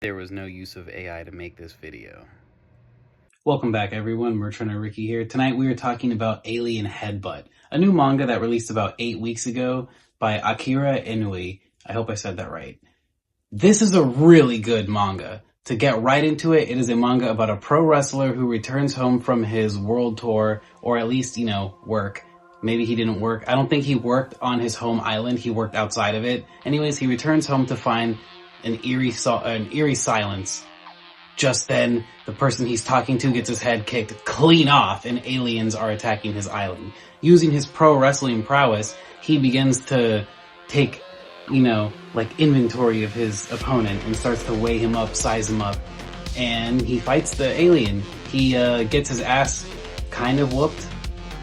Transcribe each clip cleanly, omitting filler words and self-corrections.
There was no use of AI to make this video. Welcome back, everyone. Merchant Ricky here. Tonight we are talking about Alien Headbutt, a new manga that released about 8 weeks ago by Akira Inui. I hope I said that right. This is a really good manga. To get right into it, it is a manga about a pro wrestler who returns home from his world tour, or at least, work. Maybe he didn't work. I don't think he worked on his home island. He worked outside of it. Anyways, he returns home to find an eerie silence. Just then, the person he's talking to gets his head kicked clean off and aliens are attacking his island. Using his pro wrestling prowess, he begins to take, inventory of his opponent and starts to weigh him up, size him up. And he fights the alien. He gets his ass kind of whooped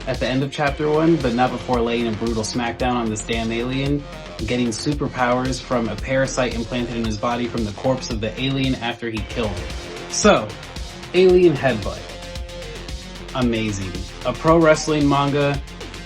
at the end of chapter 1, but not before laying a brutal smackdown on this damn alien, getting superpowers from a parasite implanted in his body from the corpse of the alien after he killed it. So, Alien Headbutt. Amazing. A pro wrestling manga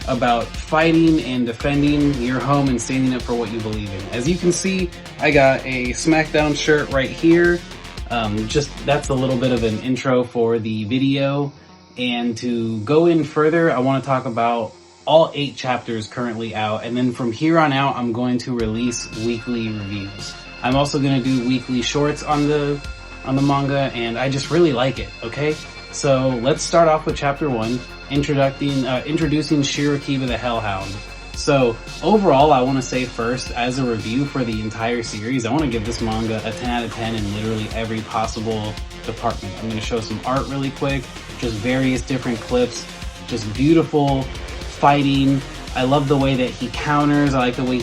about fighting and defending your home and standing up for what you believe in. As you can see, I got a SmackDown shirt right here. That's a little bit of an intro for the video. And to go in further, I want to talk about all 8 chapters currently out, and then from here on out, I'm going to release weekly reviews. I'm also going to do weekly shorts on the manga, and I just really like it, okay? So let's start off with chapter 1, introducing Shirokiba the Hellhound. So overall, I want to say first, as a review for the entire series, I want to give this manga a 10 out of 10 in literally every possible department. I'm going to show some art really quick, just various different clips, just beautiful fighting. I love the way that he counters. I like the way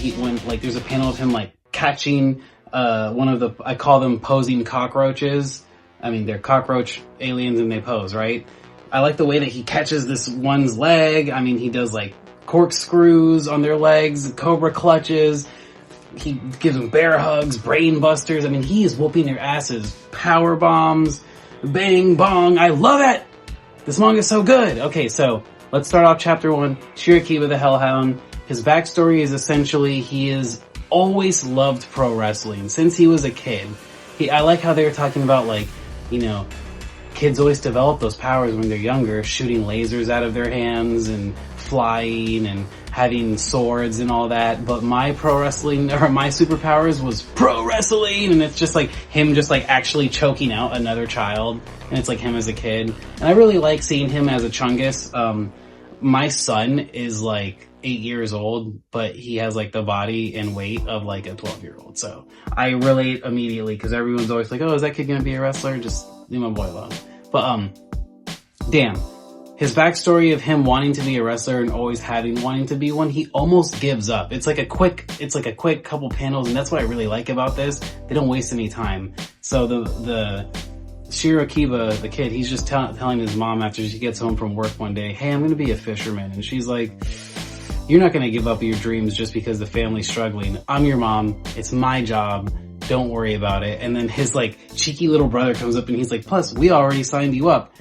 there's a panel of him catching one of the, I call them posing cockroaches. I mean, they're cockroach aliens and they pose, right? I like the way that he catches this one's leg. I mean, he does corkscrews on their legs, cobra clutches. He gives them bear hugs, brain busters. I mean, he is whooping their asses. Power bombs, bang, bong. I love it! This manga is so good. Okay, so let's start off chapter 1, Shirokiba the Hellhound. His backstory is essentially he has always loved pro wrestling since he was a kid. I like how they were talking about kids always develop those powers when they're younger, shooting lasers out of their hands and flying and having swords and all that. But my pro wrestling, or my superpowers was pro wrestling, and it's just him actually choking out another child, and it's him as a kid. And I really like seeing him as a chungus. My son is 8 years old, but he has the body and weight of a 12-year-old. So I relate immediately, because everyone's always oh, is that kid gonna be a wrestler? Just leave my boy alone. But damn. His backstory of him wanting to be a wrestler and always wanting to be one, he almost gives up. It's a quick couple panels, and that's what I really like about this. They don't waste any time. So the Shirokiba, the kid, he's just telling his mom after she gets home from work one day, hey, I'm gonna be a fisherman. And she's like, you're not gonna give up your dreams just because the family's struggling. I'm your mom. It's my job. Don't worry about it. And then his cheeky little brother comes up and he's like, plus, we already signed you up.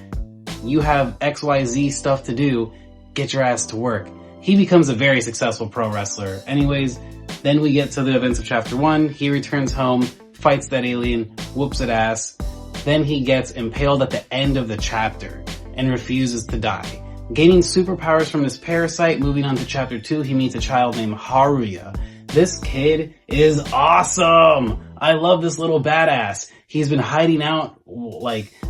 You have XYZ stuff to do. Get your ass to work. He becomes a very successful pro wrestler. Anyways, then we get to the events of chapter 1. He returns home, fights that alien, whoops it ass. Then he gets impaled at the end of the chapter and refuses to die. Gaining superpowers from this parasite, moving on to chapter 2, he meets a child named Haruya. This kid is awesome! I love this little badass. He's been hiding out,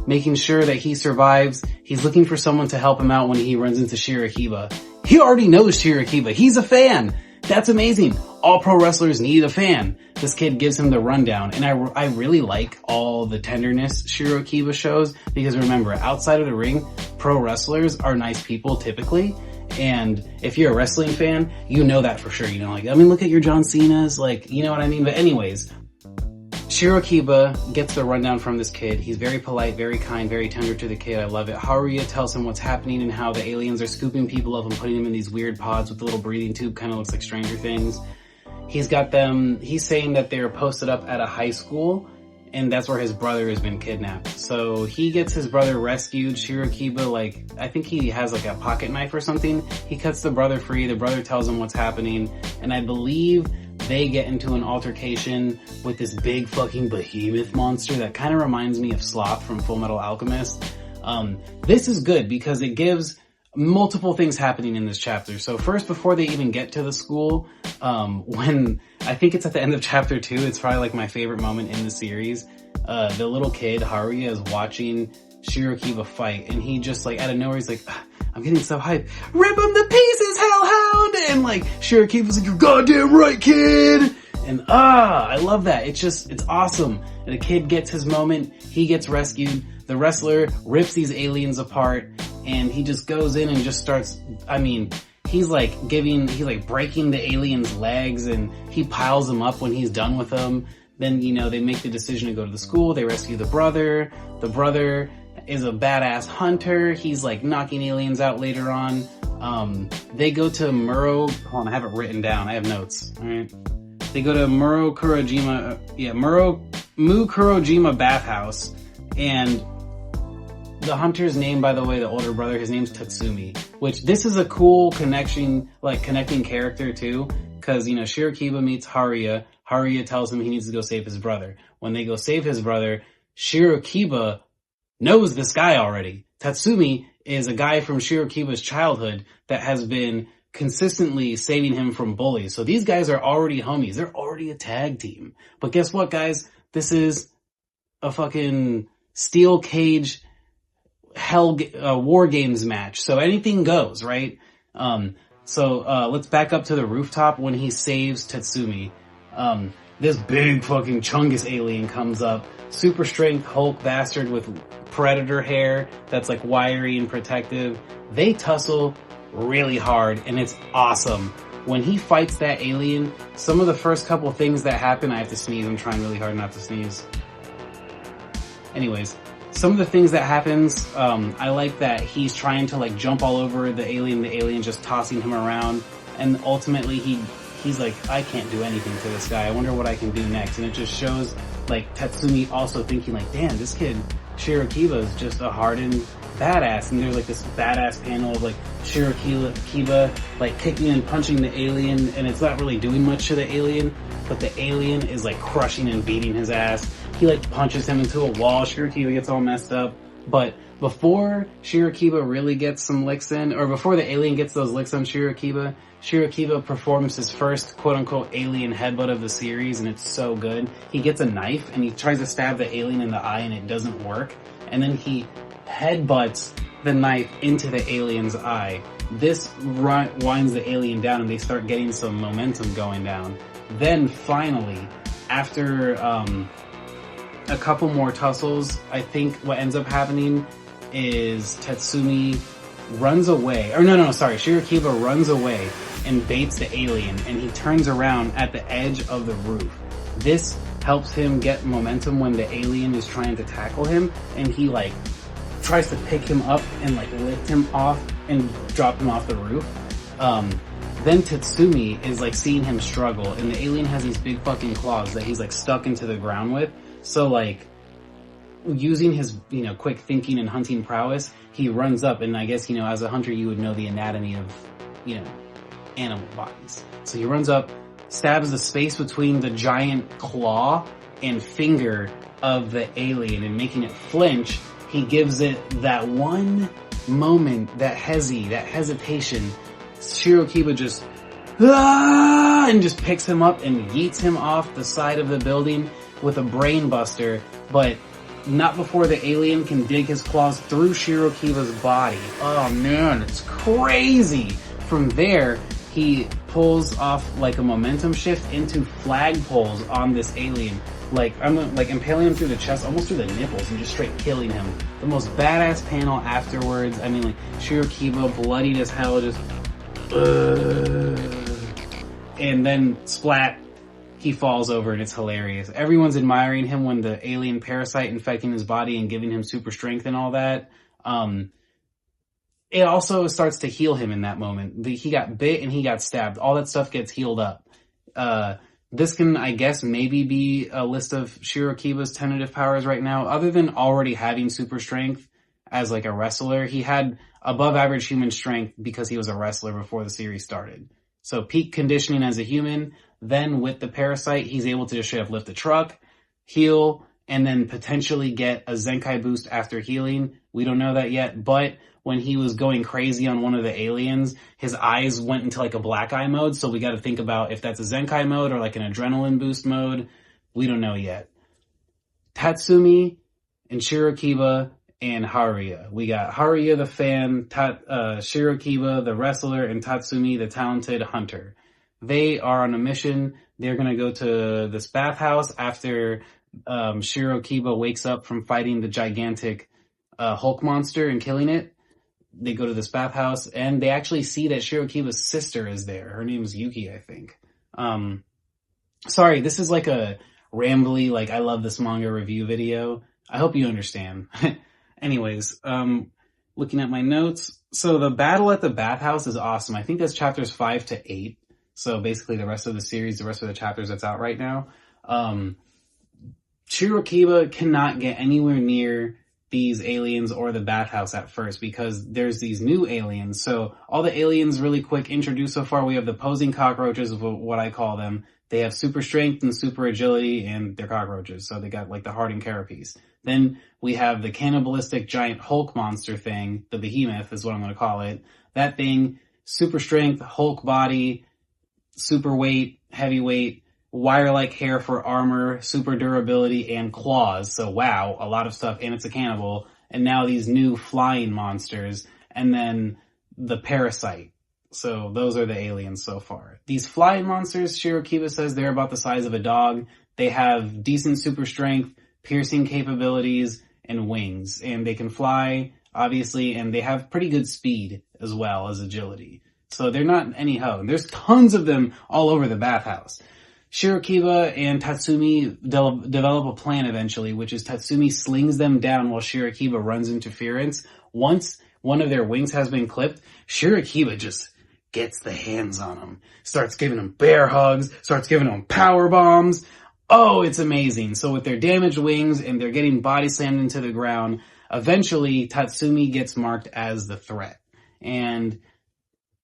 making sure that he survives. He's looking for someone to help him out when he runs into Shirokiba. He already knows Shirokiba. He's a fan! That's amazing. All pro wrestlers need a fan. This kid gives him the rundown, and I really like all the tenderness Shirokiba shows, because remember, outside of the ring, pro wrestlers are nice people typically, and if you're a wrestling fan, you know that for sure. Look at your John Cena's, you know what I mean? But anyways, Shirokiba gets the rundown from this kid. He's very polite, very kind, very tender to the kid. I love it. Haruya tells him what's happening and how the aliens are scooping people up and putting them in these weird pods with the little breathing tube, kind of looks like Stranger Things. He's saying that they're posted up at a high school, and that's where his brother has been kidnapped. So he gets his brother rescued. Shirokiba, I think he has a pocket knife or something. He cuts the brother free. The brother tells him what's happening, and I believe they get into an altercation with this big fucking behemoth monster that kind of reminds me of Slop from Full Metal Alchemist. This is good because it gives multiple things happening in this chapter. So first, before they even get to the school, when I think it's at the end of chapter 2, it's probably like my favorite moment in the series. The little kid, Haruya, is watching Shirokiba fight, and he just like out of nowhere, he's like, I'm getting so hyped. Rip him to pieces, hellhound! And like, Shirokiba's like, you're goddamn right, kid! And I love that. It's awesome. And the kid gets his moment, he gets rescued, the wrestler rips these aliens apart, and he just goes in and just starts, he's like breaking the alien's legs, and he piles them up when he's done with them. Then, they make the decision to go to the school, they rescue the brother. The brother is a badass hunter, he's like knocking aliens out later on. They go to hold on, I have it written down, I have notes, alright? They go to Mukurojima bathhouse, and the hunter's name, by the way, the older brother, his name's Tatsumi, which this is a cool connecting character too, because, Shirokiba meets Haruya. Haruya tells him he needs to go save his brother. When they go save his brother, Shirokiba knows this guy already. Tatsumi is a guy from Shirokiba's childhood that has been consistently saving him from bullies. So these guys are already homies. They're already a tag team. But guess what, guys? This is a fucking steel cage war games match. So anything goes, right? Let's back up to the rooftop when he saves Tatsumi. This big fucking Chungus alien comes up. Super strength Hulk bastard with predator hair that's like wiry and protective. They tussle really hard, and it's awesome. When he fights that alien, some of the first couple things that happen, I have to sneeze, I'm trying really hard not to sneeze. Anyways, some of the things that happens, I like that he's trying to like jump all over the alien just tossing him around, and ultimately he's like, I can't do anything to this guy, I wonder what I can do next. And it just shows like Tatsumi also thinking like, damn, this kid Shirokiba is just a hardened badass. And there's like this badass panel of like Shirokiba like kicking and punching the alien, and it's not really doing much to the alien, but the alien is like crushing and beating his ass. He like punches him into a wall, Shirokiba gets all messed up. But before Shirokiba really gets some licks in, or before the alien gets those licks on Shirokiba, Shirokiba performs his first quote-unquote alien headbutt of the series, and it's so good. He gets a knife, and he tries to stab the alien in the eye, and it doesn't work. And then he headbutts the knife into the alien's eye. This winds the alien down, and they start getting some momentum going down. Then finally, after a couple more tussles, I think what ends up happening is Tatsumi runs away. Shirokiba runs away and baits the alien, and he turns around at the edge of the roof. This helps him get momentum when the alien is trying to tackle him, and he like tries to pick him up and like lift him off and drop him off the roof. Then Tatsumi is like seeing him struggle, and the alien has these big fucking claws that he's like stuck into the ground with. So like, using his, quick thinking and hunting prowess, he runs up, and I guess, as a hunter, you would know the anatomy of, animal bodies. So he runs up, stabs the space between the giant claw and finger of the alien, and making it flinch, he gives it that one moment, that hesitation. Shirokiba just, and just picks him up and yeets him off the side of the building with a brain buster, but not before the alien can dig his claws through Shirokiba's body. Oh man, it's crazy! From there, he pulls off like a momentum shift into flagpoles on this alien. Like, I'm like impaling him through the chest, almost through the nipples, and just straight killing him. The most badass panel afterwards. I mean, like, Shirokiba, bloodied as hell, just and then splat, he falls over, and it's hilarious. Everyone's admiring him when the alien parasite infecting his body and giving him super strength and all that. It also starts to heal him in that moment. He got bit and he got stabbed. All that stuff gets healed up. This can, I guess, maybe be a list of Shirokiba's tentative powers right now. Other than already having super strength as like a wrestler, he had above average human strength because he was a wrestler before the series started. So peak conditioning as a human. Then with the parasite, he's able to just straight up lift a truck, heal, and then potentially get a Zenkai boost after healing. We don't know that yet, but when he was going crazy on one of the aliens, his eyes went into like a black eye mode. So we got to think about if that's a Zenkai mode or like an adrenaline boost mode. We don't know yet. Tatsumi and Shirokiba and Haruya. We got Haruya the fan, Shirokiba the wrestler, and Tatsumi the talented hunter. They are on a mission. They're going to go to this bathhouse after Shirokiba wakes up from fighting the gigantic Hulk monster and killing it. They go to this bathhouse, and they actually see that Shirokiba's sister is there. Her name is Yuki, I think. Sorry, this is like a rambly, like, I love this manga review video. I hope you understand. Anyways, looking at my notes. So the battle at the bathhouse is awesome. I think that's chapters 5 to 8. So basically the rest of the series, the rest of the chapters that's out right now. Shirokiba cannot get anywhere near these aliens or the bathhouse at first because there's these new aliens. So all the aliens really quick introduced so far. We have the posing cockroaches, what I call them. They have super strength and super agility, and they're cockroaches. So they got like the heart and carapace. Then we have the cannibalistic giant Hulk monster thing. The behemoth is what I'm going to call it. That thing, super strength, Hulk body, super weight, heavyweight, wire-like hair for armor, super durability, and claws. So wow, a lot of stuff, and it's a cannibal. And now these new flying monsters, and then the parasite. So those are the aliens so far. These flying monsters, Shirokiba says they're about the size of a dog. They have decent super strength, piercing capabilities, and wings. And they can fly, obviously, and they have pretty good speed as well as agility. So they're not any hoe. There's tons of them all over the bathhouse. Shirokiba and Tatsumi develop a plan eventually, which is Tatsumi slings them down while Shirokiba runs interference. Once one of their wings has been clipped, Shirokiba just gets the hands on them, starts giving them bear hugs, starts giving them power bombs. Oh, it's amazing. So with their damaged wings and they're getting body slammed into the ground, eventually Tatsumi gets marked as the threat. And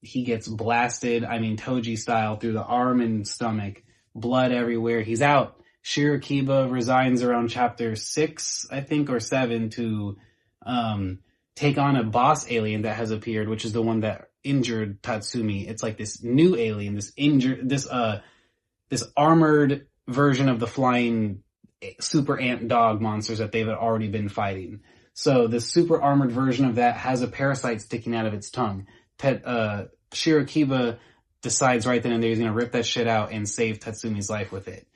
he gets blasted, Toji style, through the arm and stomach. Blood everywhere. He's out. Shirokiba resigns around chapter 6, I think, or 7 to take on a boss alien that has appeared, which is the one that injured Tatsumi. It's like this new alien, this armored version of the flying super ant dog monsters that they've already been fighting. So this super armored version of that has a parasite sticking out of its tongue. Shirokiba decides right then and there he's going to rip that shit out and save Tatsumi's life with it.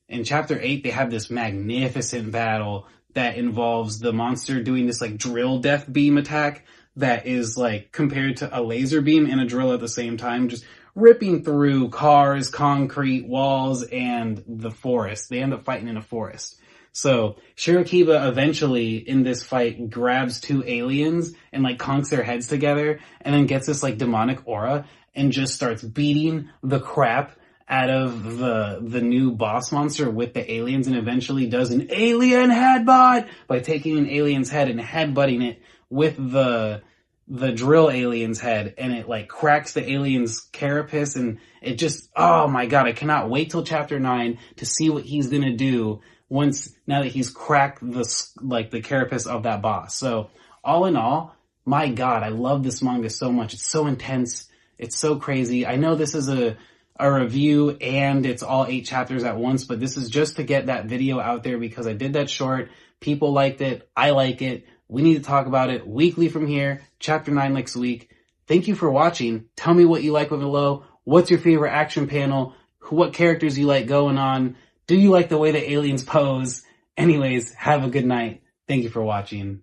In chapter 8, they have this magnificent battle that involves the monster doing this like drill death beam attack that is like compared to a laser beam and a drill at the same time, just ripping through cars, concrete, walls, and the forest. They end up fighting in a forest. So Shirokiba eventually in this fight grabs 2 aliens and like conks their heads together and then gets this like demonic aura and just starts beating the crap out of the new boss monster with the aliens, and eventually does an alien headbutt by taking an alien's head and headbutting it with the drill alien's head, and it like cracks the alien's carapace, and it just, oh my god, I cannot wait till chapter 9 to see what he's gonna do now that he's cracked the carapace of that boss. So all in all, my god, I love this manga so much. It's so intense. It's so crazy. I know this is a review and it's all 8 chapters at once, but this is just to get that video out there because I did that short. People liked it. I like it. We need to talk about it weekly from here. Chapter 9 next week. Thank you for watching. Tell me what you like below. What's your favorite action panel? What characters you like going on? Do you like the way the aliens pose? Anyways, have a good night. Thank you for watching.